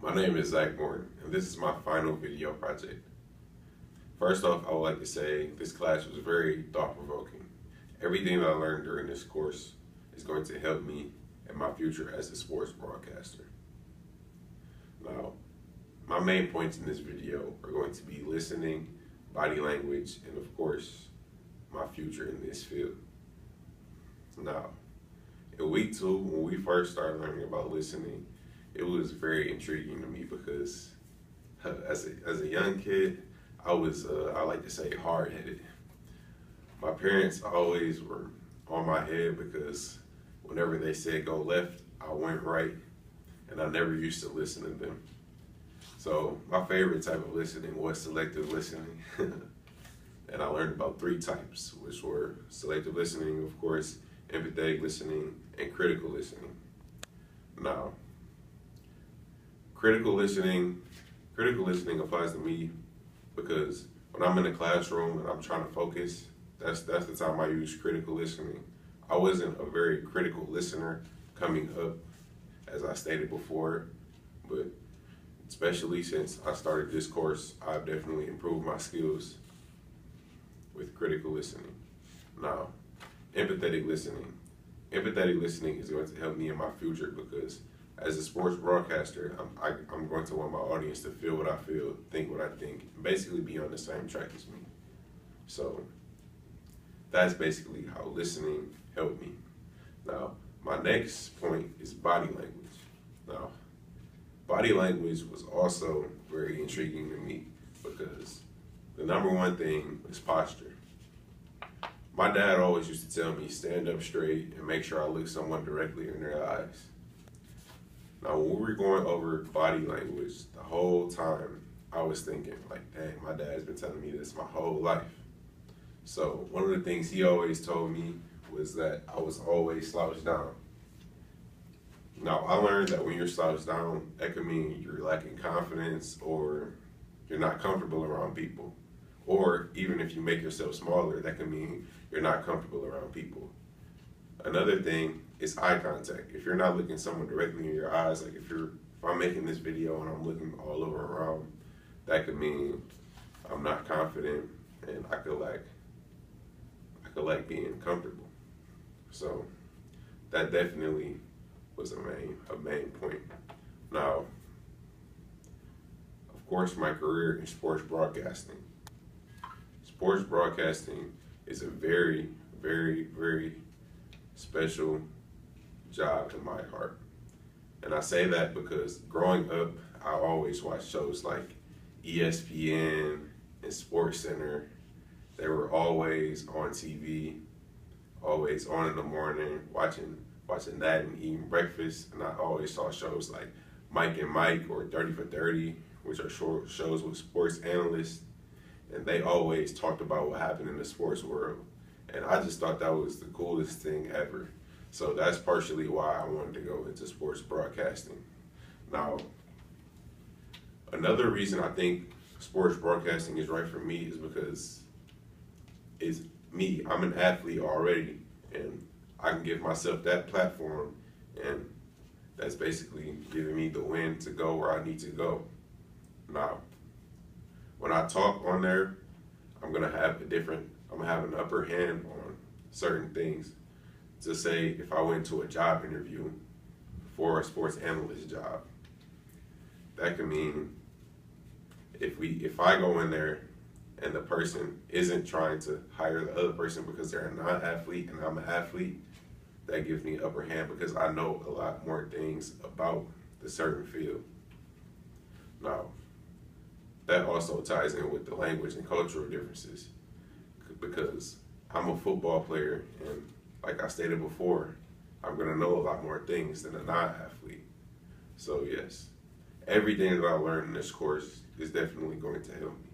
My name is Zach Morton, and this is my final video project. First off, I would like to say this class was very thought-provoking. Everything that I learned during this course is going to help me in my future as a sports broadcaster. Now, my main points in this video are going to be listening, body language, and of course, my future in this field. Now, in week 2, when we first started learning about listening, it was very intriguing to me because as a young kid, I was, I like to say, hard-headed. My parents always were on my head because whenever they said go left, I went right, and I never used to listen to them. So my favorite type of listening was selective listening. And I learned about 3 types, which were selective listening, of course, empathetic listening, and critical listening. Now, critical listening applies to me because when I'm in a classroom and I'm trying to focus, that's the time I use critical listening. I wasn't a very critical listener coming up, as I stated before, but especially since I started this course, I've definitely improved my skills with critical listening. Now, empathetic listening. Empathetic listening is going to help me in my future because as a sports broadcaster, I'm going to want my audience to feel what I feel, think what I think, and basically be on the same track as me. So that's basically how listening helped me. Now, my next point is body language. Now, body language was also very intriguing to me because the number one thing is posture. My dad always used to tell me, stand up straight and make sure I look someone directly in their eyes. Now, when we were going over body language, the whole time I was thinking, like, dang, my dad's been telling me this my whole life. So one of the things he always told me was that I was always slouched down. Now, I learned that when you're slouched down, that could mean you're lacking confidence or you're not comfortable around people. Or even if you make yourself smaller, that can mean you're not comfortable around people. Another thing is eye contact. If you're not looking someone directly in your eyes, like if I'm making this video and I'm looking all over around, that could mean I'm not confident and I could lack being comfortable. So that definitely was a main point. Now, of course, my career in sports broadcasting. Sports broadcasting is a very, very, very special job in my heart. And I say that because growing up, I always watched shows like ESPN and Sports Center. They were always on TV, always on in the morning, watching that and eating breakfast. And I always saw shows like Mike and Mike or 30 for 30, which are short shows with sports analysts. And they always talked about what happened in the sports world. And I just thought that was the coolest thing ever. So that's partially why I wanted to go into sports broadcasting. Now, another reason I think sports broadcasting is right for me is because it's me. I'm an athlete already, and I can give myself that platform, and that's basically giving me the win to go where I need to go. Now, when I talk on there, I'm gonna have an upper hand on certain things. To say, if I went to a job interview for a sports analyst job, that could mean if I go in there and the person isn't trying to hire the other person because they're a non-athlete and I'm an athlete, that gives me upper hand because I know a lot more things about the certain field. Now, that also ties in with the language and cultural differences because I'm a football player and like I stated before, I'm going to know a lot more things than a non-athlete. So yes, everything that I learned in this course is definitely going to help me.